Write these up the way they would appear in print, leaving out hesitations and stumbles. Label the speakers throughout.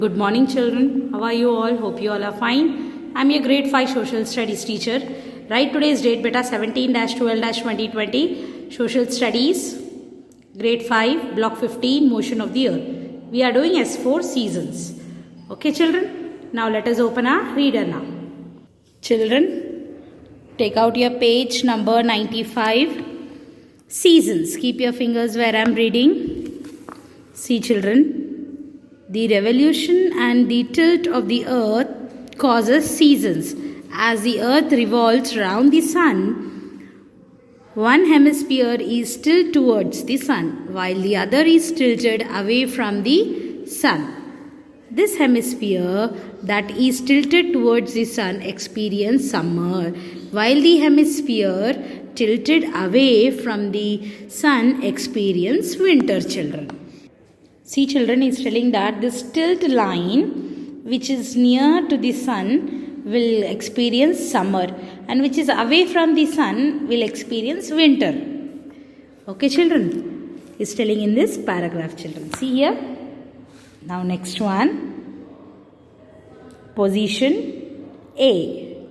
Speaker 1: Good morning, children. How are you all? Hope you all are fine. I'm your grade 5 social studies teacher. Write today's date, beta 17-12-2020. Social studies, grade 5, block 15, motion of the earth. We are doing S4 seasons. Okay, children? Now let us open our reader now. Children, take out your page number 95. Seasons. Keep your fingers where I'm reading. See, children. The revolution and the tilt of the earth causes seasons. As the earth revolves round the sun, one hemisphere is tilted towards the sun, while the other is tilted away from the sun. This hemisphere that is tilted towards the sun experiences summer, while the hemisphere tilted away from the sun experiences winter, children. See, children, is telling that this tilt line which is near to the sun will experience summer and which is away from the sun will experience winter. Okay, children, is telling in this paragraph, children. See here. Now next one. Position A.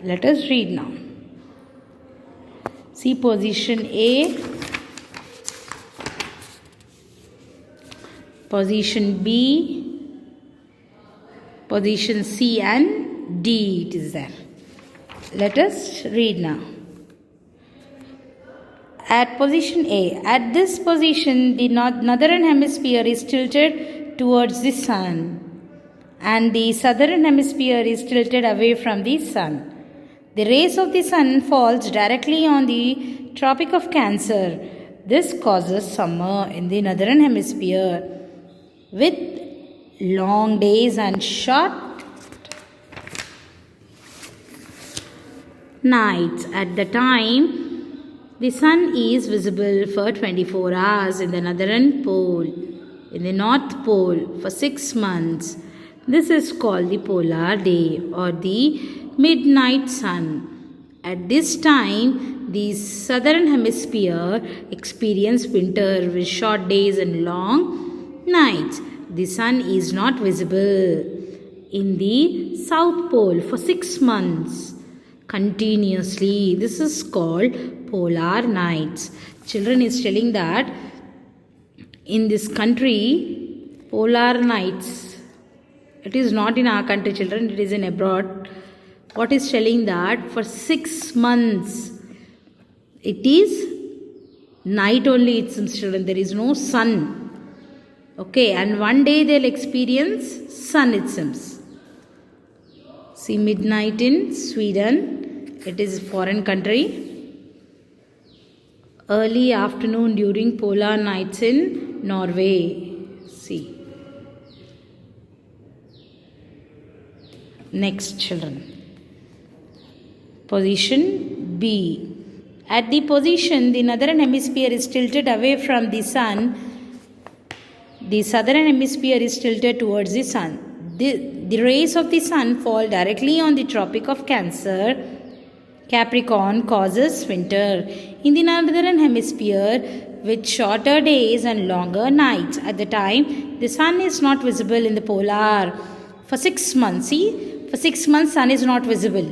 Speaker 1: Let us read now. See position A. Position B, position C and D it is there. Let us read now. At position A, at this position the northern hemisphere is tilted towards the sun and the southern hemisphere is tilted away from the sun. The rays of the sun falls directly on the Tropic of Cancer. This causes summer in the northern hemisphere with long days and short nights. At the time, the sun is visible for 24 hours in the northern pole, in the north pole for 6 months. This is called the polar day or the midnight sun. At this time, the southern hemisphere experiences winter with short days and long nights. The sun is not visible in the south pole for 6 months continuously. This is called polar nights. Children is telling that in this country, polar nights, it is not in our country, children, it is in abroad. What is telling that for 6 months it is night only, it seems, children. There is no sun. Okay, and one day they'll experience sun, it seems. See, midnight in Sweden, it is a foreign country. Early afternoon during polar nights in Norway. See. Next, children. Position B. At the position, the northern hemisphere is tilted away from the sun. The southern hemisphere is tilted towards the sun. The rays of the sun fall directly on the Tropic of Cancer. Capricorn causes winter in the northern hemisphere with shorter days and longer nights. At the time, the sun is not visible in the polar for 6 months. See, for 6 months sun is not visible.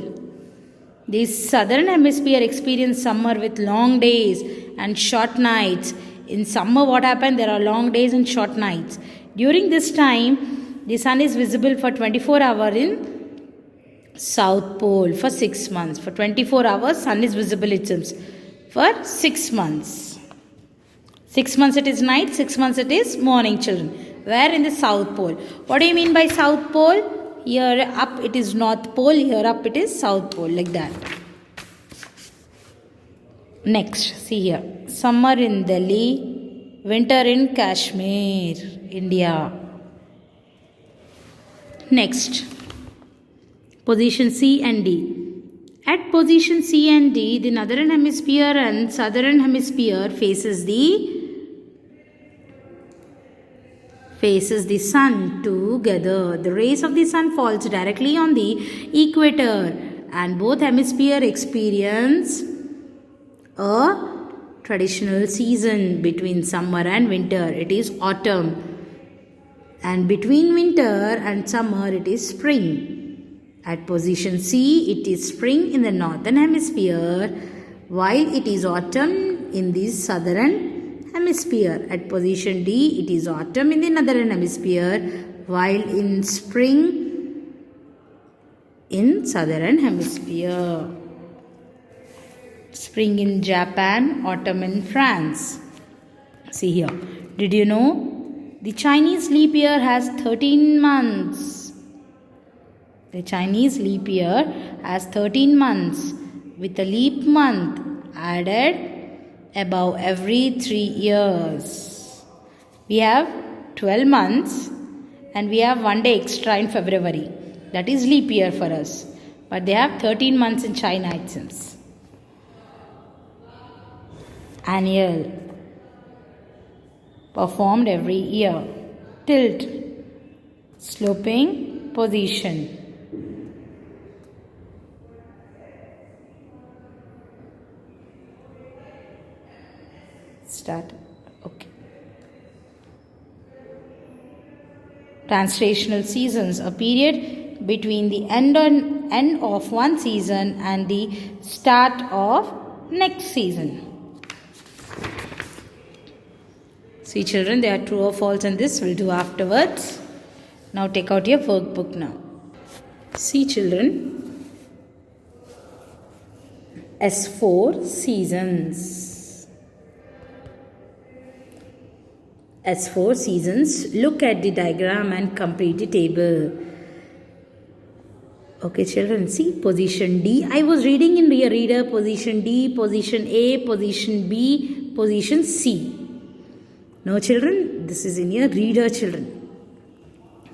Speaker 1: The southern hemisphere experiences summer with long days and short nights. In summer, what happens? There are long days and short nights. During this time, the sun is visible for 24 hours in South Pole for 6 months. For 24 hours, sun is visible, it seems, for 6 months. 6 months it is night, 6 months it is morning, children. Where? In the South Pole. What do you mean by South Pole? Here up it is North Pole, here up it is South Pole, like that. Next, see here. Summer in Delhi, winter in Kashmir, India. Next, position C and D. At position C and D, the northern hemisphere and southern hemisphere faces the sun together. The rays of the sun falls directly on the equator and both hemispheres experience a traditional season between summer and winter. It is autumn. And between winter and summer it is spring. At position C, it is spring in the northern hemisphere, while it is autumn in the southern hemisphere. At position D, it is autumn in the northern hemisphere, while in spring in southern hemisphere. Spring in Japan, autumn in France. See here. Did you know the Chinese leap year has 13 months? The Chinese leap year has 13 months with a leap month added above every 3 years. We have 12 months and we have 1 day extra in February. That is leap year for us. But they have 13 months in China, it seems. Annual. Performed every year. Tilt. Sloping position. Start. Okay. Translational seasons, a period between the end of one season and the start of next season. See children, they are true or false and this we'll do afterwards. Now take out your workbook now. See children, S4 seasons. S4 seasons, look at the diagram and complete the table. Okay children, see position D. I was reading in your reader position D, position A, position B, position C. No children, this is in your reader children.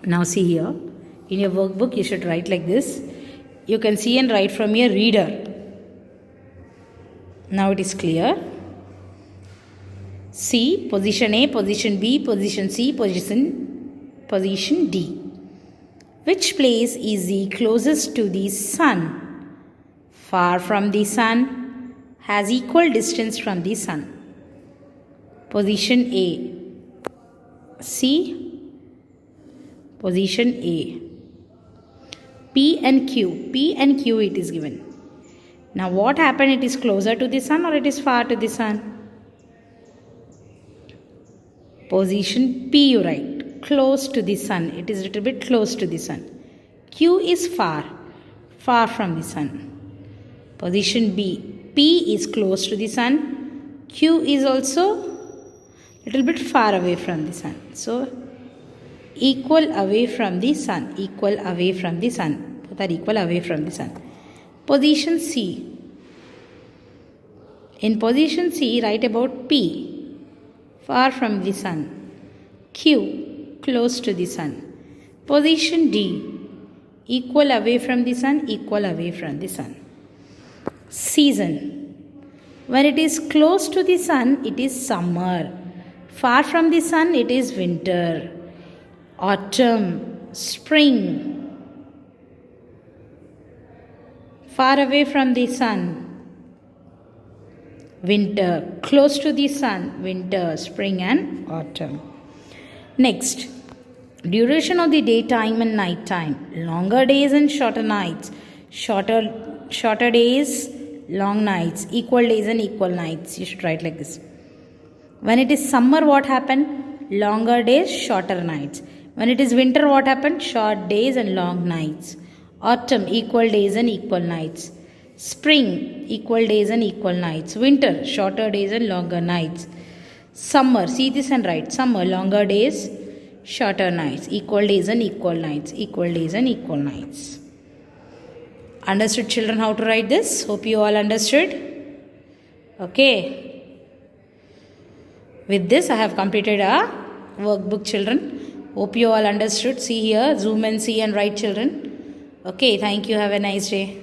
Speaker 1: Now see here, in your workbook you should write like this. You can see and write from your reader. Now it is clear. C, position A, position B, position C, position D. Which place is the closest to the sun? Far from the sun, has equal distance from the sun. Position A. C. Position A. P and Q. P and Q it is given. Now what happened? It is closer to the sun or it is far to the sun? Position P you write. Close to the sun. It is a little bit close to the sun. Q is far. Far from the sun. Position B. P is close to the sun. Q is also little bit far away from the sun. So, equal away from the sun. Equal away from the sun. Both are equal away from the sun. Position C. In position C, write about P. Far from the sun. Q. Close to the sun. Position D. Equal away from the sun. Equal away from the sun. Season. When it is close to the sun, it is summer. Far from the sun, it is winter, autumn, spring. Far away from the sun, winter. Close to the sun, winter, spring and autumn. Next, duration of the daytime and night time. Longer days and shorter nights. Shorter days, long nights. Equal days and equal nights. You should write like this. When it is summer, what happened? Longer days, shorter nights. When it is winter, what happened? Short days and long nights. Autumn, equal days and equal nights. Spring, equal days and equal nights. Winter, shorter days and longer nights. Summer, see this and write. Summer, longer days, shorter nights. Equal days and equal nights. Equal days and equal nights. Understood children how to write this? Hope you all understood. Okay. With this, I have completed our workbook, children. Hope you all understood. See here, zoom and see and write, children. Okay, thank you. Have a nice day.